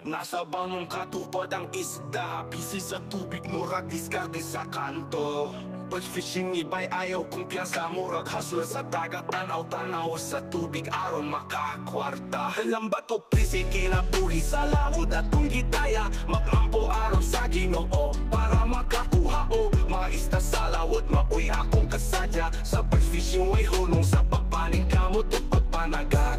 Nasa bangong katupad ang isda, busy sa tubig, murag diskarte sa kanto. But fishing iba'y ayaw kumpiyansa, murag hustle sa dagat, tanaw-tanaw sa tubig aron makakwarta. Lambat o prisi kinabuhi sa laod at kung gitaya, maglampo aron sa Ginoo para makakuha o mga isda sa lawod. Maoy akong kasadya sa pag-fishing, way hunong sa pagpaning kamot o pagpanagat,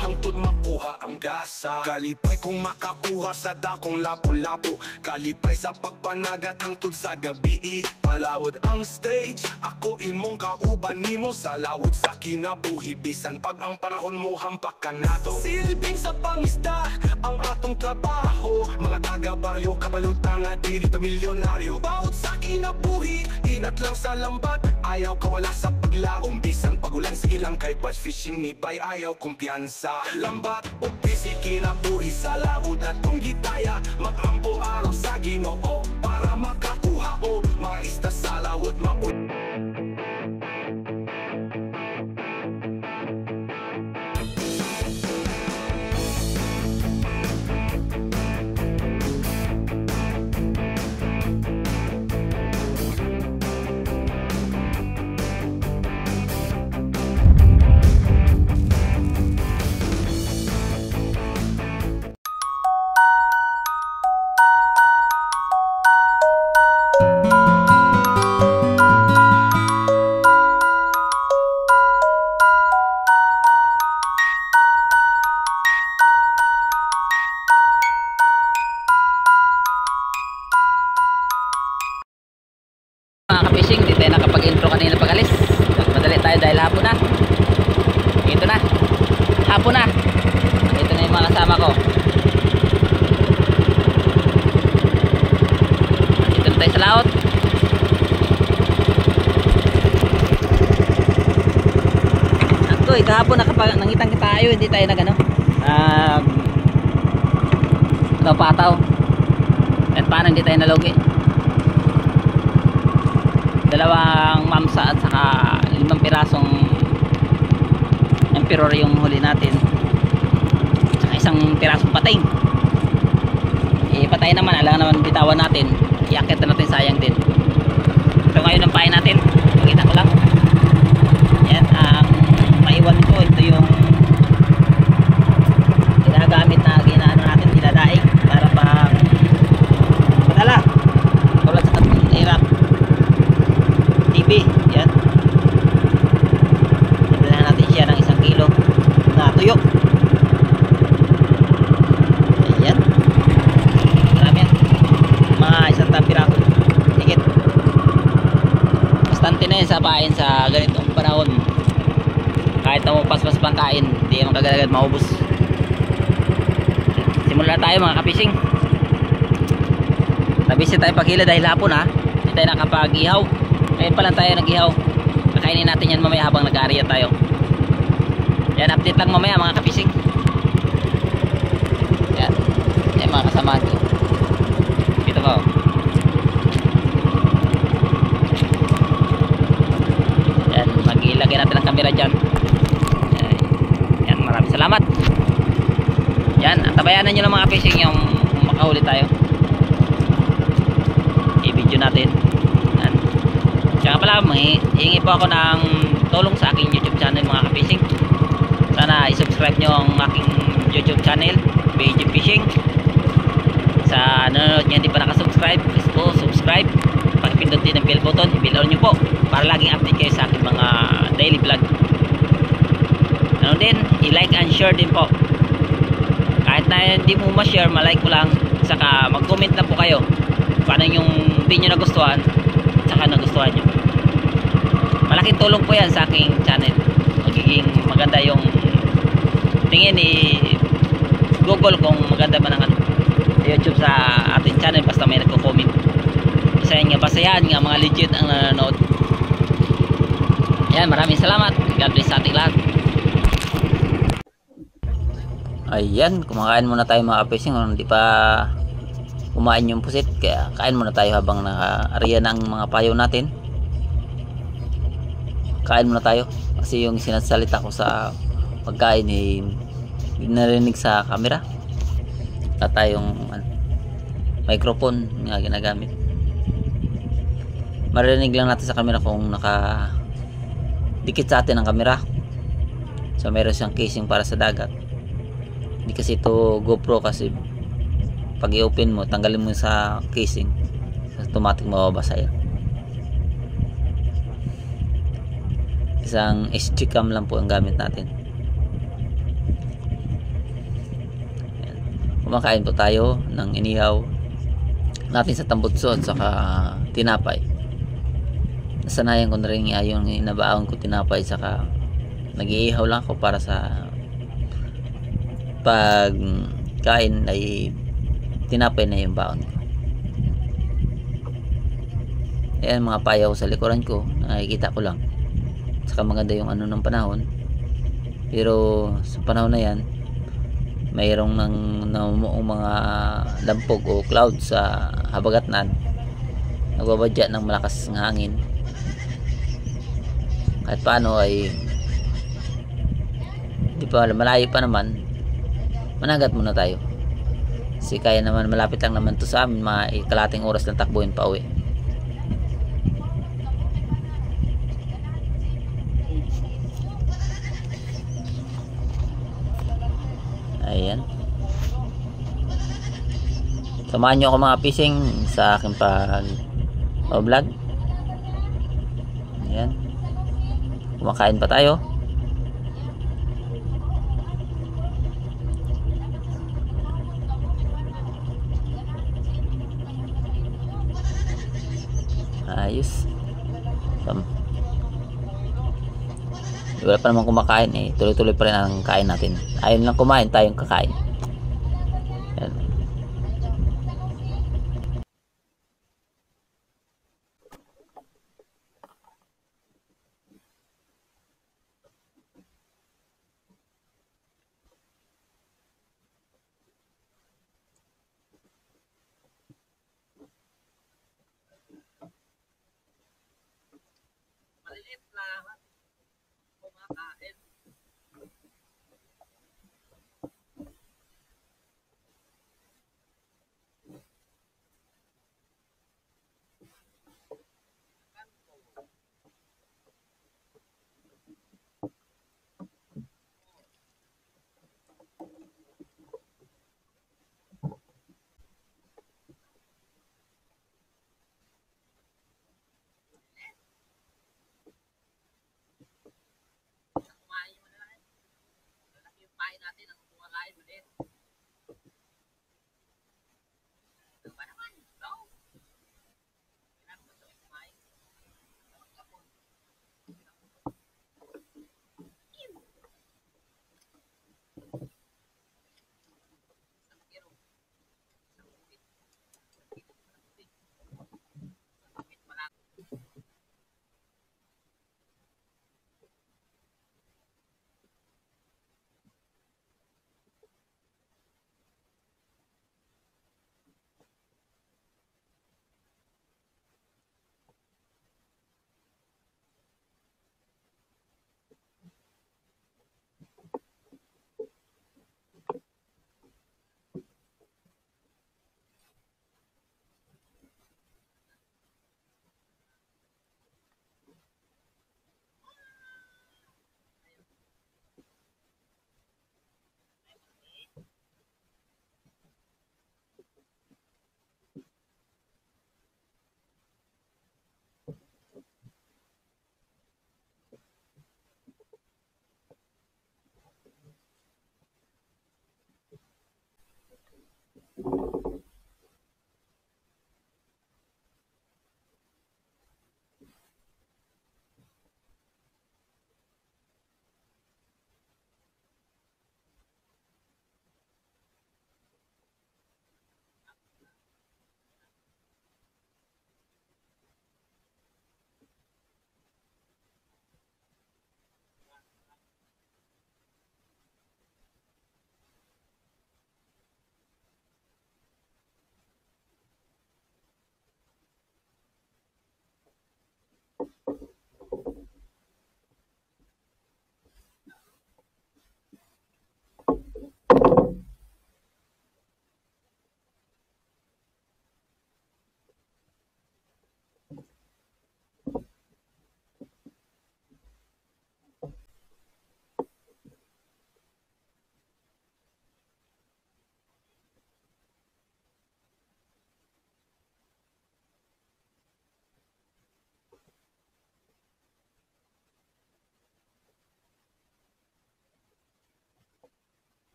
hangtod makuha ang gasa. Kalipay kung makakuha sa dakong lapu-lapu, kalipay sa pagpanagat hangtod sa gabi. Palawod ang stage, ako imong kauban nimo sa lawod sa kinabuhi. Bisan pag ang panahon mo hampak ka nato, silbing sa pangisda ang atong trabaho. Mga taga-baryo, kabalutan nga diri pamilyonaryo. Bawat sa kinabuhi, inat lang sa lambat, ayaw kawala sa paglaom. Bisan pagulan sa ilang kay bass fishing ni bay ayaw kumpiyansa. Lambat o busy kinabuhi sa lawod at kung gitaya, maglampo araw sa Ginoo para makakuha o mga isda sa lawod. Mga ka-fishing, di tayo nakapag-intro kanina pag-alis. Madali tayo dahil hapon na. Ito na, hapon na. Ito na yung mga kasama ko. Dito na tayo sa laot. Ako'y kahapon nangitang tayo, hindi tayo nag pataw. At paano hindi tayo nalugi. Dalawang mamsa at saka 5 pirasong emperor yung huli natin, saka isang pirasong pating. Patay naman, alam naman bitawan natin, iakit na natin, sayang din. So ngayon ang pain natin, makita ko lang yan ang maiwan ko. Ito yung ginagamit na ginaano natin, dinadaig para pang padala tulad sa hirap TV. Yan, nabila natin siya ng 1 kilo na tuyo. Ayan, marami yan, mga 1 tapirato higit. Bastante na yun sa pain sa ganitong panahon. Kahit na mapaspas pang kain, hindi naman kagad maubos. Simula tayo mga ka-fishing. Nabisi tayo paghila dahil hapon ha, hindi tayo nakapag-ihaw. Ngayon pa lang tayo nag-ihaw. Nakainin natin yan mamaya habang nag-aarya tayo. Yan, update lang mamaya mga ka-fishing. Yan, yan mga kasama ko. Dito ko. Yan, mag-ilagay natin ang camera dyan. Yan, maraming salamat. Yan, tabayanan nyo lang mga fishing yung makahuli tayo. I-video natin. Kaya pala, hihingi po ako ng tulong sa aking YouTube channel mga ka-fishing. Sana i-subscribe nyo ang aking YouTube channel, BG Fishing. Sa nanonood nyo hindi pa nakasubscribe, please po subscribe. Pag-pindot din ang bell button, i-bell on nyo po para laging update kayo sa aking mga daily vlog. Ano din, i-like and share din po. Kahit na hindi mo ma-share, ma-like ko lang. Saka mag-comment lang po kayo paano yung hindi nyo nagustuhan, saka nagustuhan nyo. Malaking tulong po yan sa aking channel. Magiging maganda yung tingin ni Google kung maganda ba ng YouTube sa ating channel basta may nagko-comment. Isa nga basayan nga mga legit ang nanonood. Yan, maraming salamat. God bless sa ating lahat. Ayan, kumakain muna tayo mga ka-fishing. Hindi pa kumain yung pusit, kaya kain muna tayo habang naka-area na ang mga payo natin. Kain muna tayo kasi yung sinasalita ko sa pagkain hindi narinig sa camera. Wala tayong microphone nga ginagamit. Marinig lang natin sa camera kung naka dikit sa atin ang camera. So meron siyang casing para sa dagat. Hindi kasi ito GoPro, kasi pag i-open mo, tanggalin mo sa casing, automatic mababasa yan. Isang SG cam lang po ang gamit natin. Ayan. Kumakain po tayo ng inihaw natin sa tambutso at saka tinapay. Nasanayan ko na rin yung inabaon ko tinapay, saka nag-iihaw lang ako para sa pag kain ay tinapay na yung baon ko. Ayan, mga payaw sa likuran ko, nakikita ko lang. Saka maganda yung ano ng panahon, pero sa panahon na yan mayroong namumuong mga lampog o cloud sa habagatnan, nagbabadya ng malakas ng hangin. Kahit paano ay di pa malayo pa naman, managat muna tayo kasi kaya naman, malapit lang naman to sa amin, mga kalating oras lang takbuhin pa uwi. Ayan, samahan nyo ako mga fishing sa aking pag vlog. Ayan, kumakain pa tayo. Ayos. Wala pa naman kumakain eh, tuloy-tuloy pa rin ang kain natin. Ayun lang kumain, tayong kakain. Ayan. Maliit lang kumakain. Kumain mo na lang. Malaki yung pain natin, ang kumakain maliit. Ano ba naman? No? Kailangan mo ito kumain.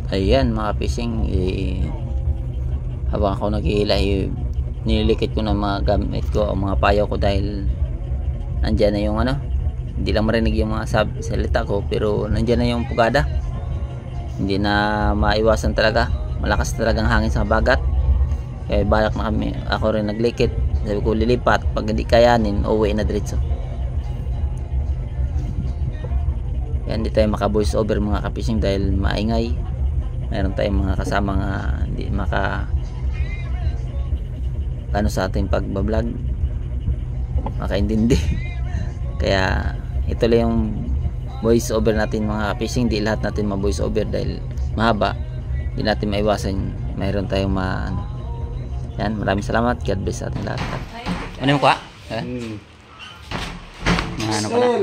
Ayan mga fishing, habang ako nag-iila, nililikit ko ng mga gamit ko, mga payaw ko, dahil nandyan na yung ano, hindi lang marinig yung mga salita ko, pero nandyan na yung pugada. Hindi na maiwasan talaga, malakas talagang hangin sa bagat. Kaya balak na kami, ako rin naglikit, sabi ko lilipat, pag hindi kayanin uwi na diretso. Kaya hindi tayo maka voice over mga ka-fishing dahil maingay. Meron tayong mga kasama nga hindi maka ano sa ating pagbablog, makaintindi. Kaya ito lang yung voice over natin mga ka-fishing. Di lahat natin ma-voice over dahil mahaba, hindi natin maiwasan mayroon tayong ano. Yan, maraming salamat, God bless sa ating lahat. Ano mo ka? Ano ka na?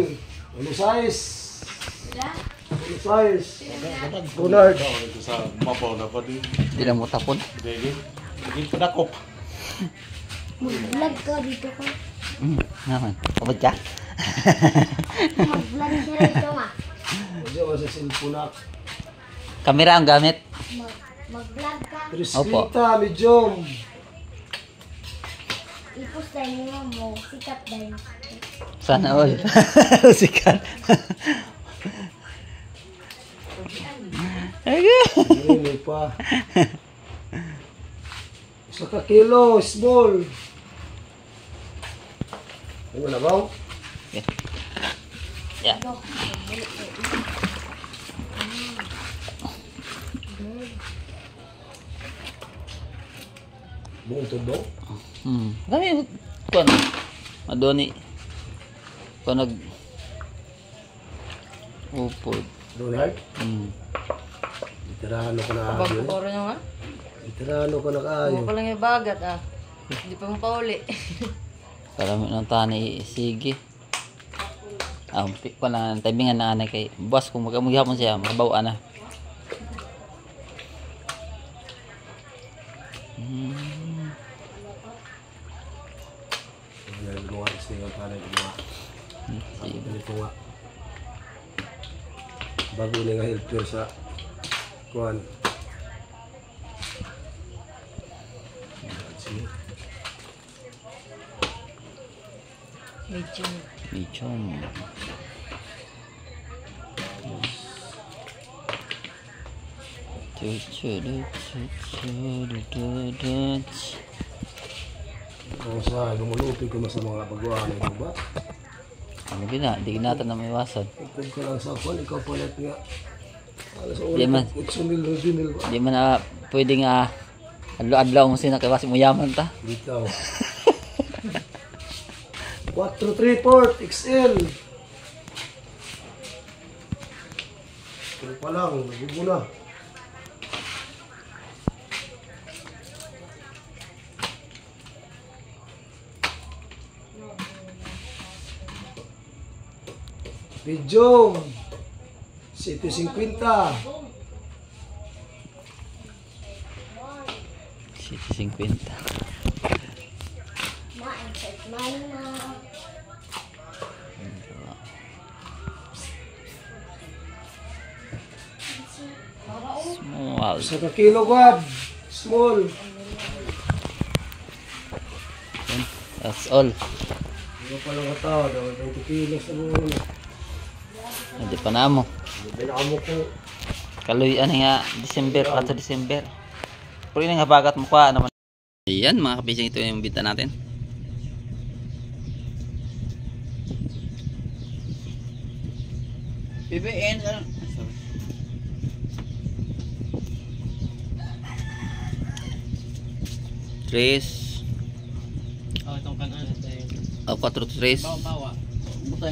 Ano size? Size. Gunard. Sa mabaw na pa din. Hindi lang mo tapon. Hindi pa dakop. Mag-vlog ka dito ka. Naman, kabad ka? Mag-vlog ka rito ma. Diyan mo sa cellphone. Kamera ang gamit. Mag-vlog ka. Trisklita, medium. Ipos tayo mo. Sikat tayo. Sana all. Sikat. Hindi pa. 1 kilo, small. Ano na ba? Yeah. Buong tubo. Kami kuan madoni. Kuan nag upod. Donald? Itirano ko na ayo. Pagkakoro nyo nga? Itirano ko na kaayo. Huwag ko lang yung bagat ah. Hindi pa mo pauli. Karami ng tani, sige. Pa na timingan na anay kay boss kung magamughapon siya, mabawa na. Yan, mga istingan pa rin mga. Ito nga. Bago na nga helper sa kuhan. Medyo. Bichong. Kung sa lumulupig ka sa mga baguhan ito ba? Ano gina? Di natin na maiwasan. Ipag ka lang sa kuhan, ikaw palit nga. Alas Di man. 8 mil, 9 mil ba? Di man na pwedeng adlaw-adlaw mo sinakawasi mo yaman ta. Dito. 4-3-4 XL. Ito pa lang, nagubo na. Video 750. 750. Small. 1 kilo guad. Small. That's all. Ano pa lang ito? 20 kilos na muna. Hindi pa na mo. Binamo ko. Kaluy ano nga December, 4 December. Pero yun nga bagat mo pa naman. Ayan mga kapising, ito yung binta natin. BBN. Tres. Itong kanan. O 4 Bawa.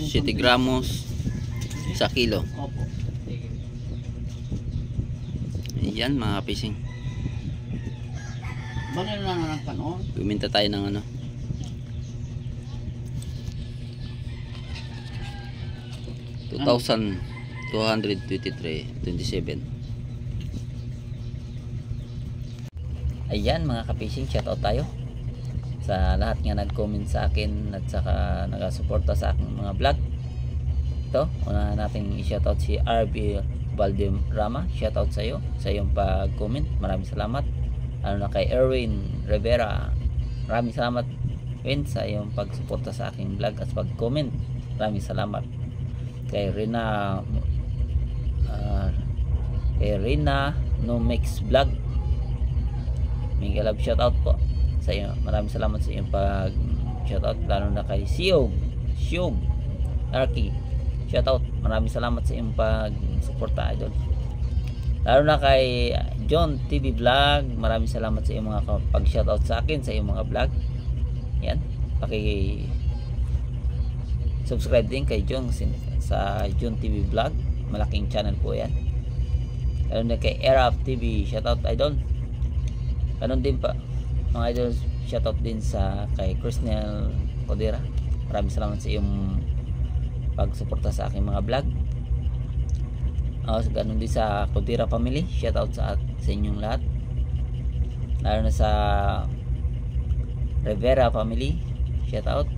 7 gramos. 1 kilo. Opo. Ayan mga kapising. Bakit na lang kanon? Buminta tayo ng ano. $2,223.27. Ayan mga kapising, shoutout tayo sa lahat nga nag-comment sa akin at saka nag-suporta sa aking mga vlog. Ito, una natin i-shoutout si RB Valderrama. Shoutout sa iyo sa iyong pag-comment. Maraming salamat. Ano na kay Erwin Rivera. Maraming salamat Win sa iyong pagsuporta sa aking vlog at pag-comment. Maraming salamat. Kay Rina No Mix Vlog. Miguel love shoutout po sa iyo. Maraming salamat sa iyong pag shoutout, lalo na kay Siog Arky. Shoutout. Maraming salamat sa iyong pag suporta idol. Lalo na kay John TV Vlog. Maraming salamat sa iyong mga pag shoutout sa akin sa iyong mga vlog. Yan. Subscribe din kay John sa John TV Vlog. Malaking channel po yan. Lalo na kay Era TV. Shoutout idol. Ganon din pa mga idol, shoutout din sa kay Crisnel Codera. Maraming salamat sa iyong pagsuporta sa aking mga vlog. Ganon din sa Codera family, shoutout sa inyong lahat. Lalo na sa Rivera family, shoutout.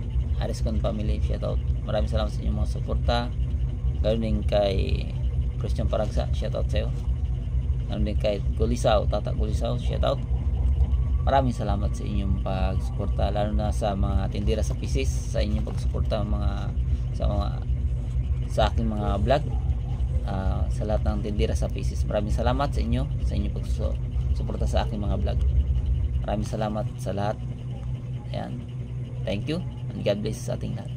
Ariscon family, shoutout. Maraming salamat sa inyong mga suporta. Ganon din kay Christian Paragsa, shoutout sa iyo. Ganon din kay Gulisaw, Tata Gulisaw, shoutout. Maraming salamat sa inyong pagsuporta, lalo na sa mga tindera sa PCs, sa inyong pagsuporta sa aking mga vlog. Sa lahat ng tindera sa PCs, maraming salamat sa inyong pagsuporta sa aking mga vlog. Maraming salamat sa lahat. Ayan. Thank you and God bless sa ating lahat.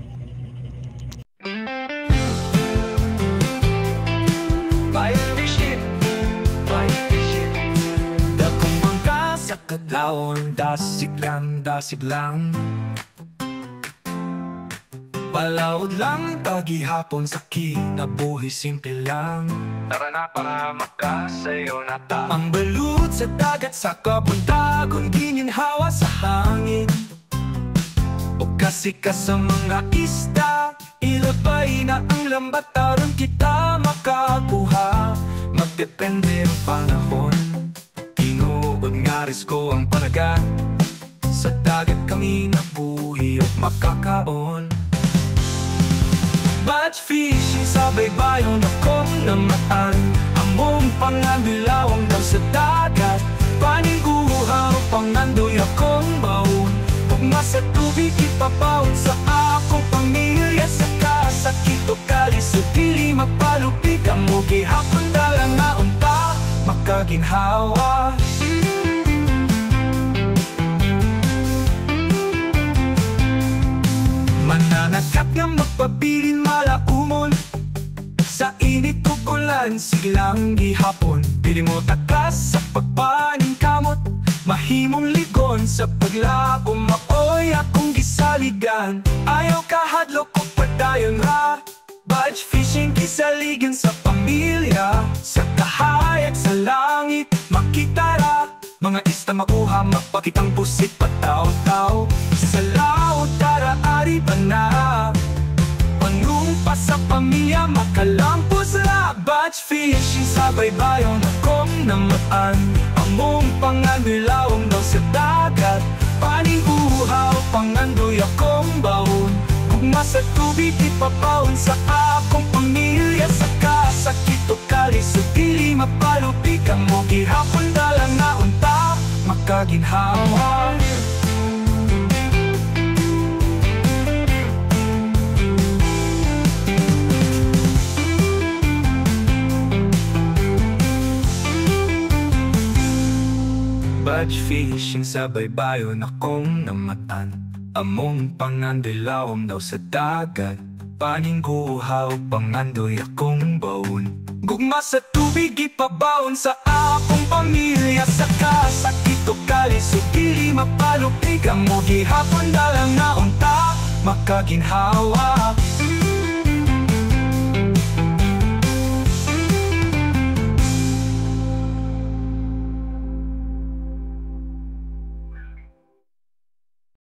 Kadlawon dasig lang Palawod lang tagihapon sa kinabuhi simple lang. Tara na para makasayo na ta. Ang balut sa dagat sa kabuntagon gininhawa sa hangin. O kasi ka sa mga isda ilabay na ang lambat aron kita makakuha. Magdepende ang panahon. Tinuod nga risko ang panagat. Sa dagat kami nabuhi at makakaon. Batch fishing sa baybayon akong namaan. Among panganbilawang daw sa dagat. Paniguha o pangandoy akong baon. Pugma sa tubig ipapaon sa akong pamilya. Sa kasakit o kalis o dili magpalupig. Ang mugi hapon dalang nga unta makaginhawa. Mananakap nga magpabilin malaumon. Sa init kukulan silang gihapon. Pili mo takas sa pagpaning kamot. Mahimong ligon sa paglaom. Maoy akong gisaligan. Ayaw kahadlok o padayon ha. Batch fishing gisaligan sa pamilya. Sa kahayag sa langit makitara. Mga ista makuha magpakitang pusit pataw-taw. Sa laot tara ari pa na. Panumpa sa pamilya makalampos na. Batch fishing sa baybayon akong namaan. Among panganilawang daw sa dagat. Paniguhaw pangandoy akong baon. Gugma sa tubig ipapaon sa akong pamilya. Sa kasakit o kalis o dili mapalupig. Ang mo gihapon dalang na unta makaginhawa. Batch catch fishing sa baybayon akong namatan. Among pangandilawom daw sa dagat, paningguhaw pangandoy akong baon. Gugma sa tubig ipabaon sa akong pamilya sa kasat ito kalisugili mapalupig ang mo gihapon dalang na unta makaginhawa.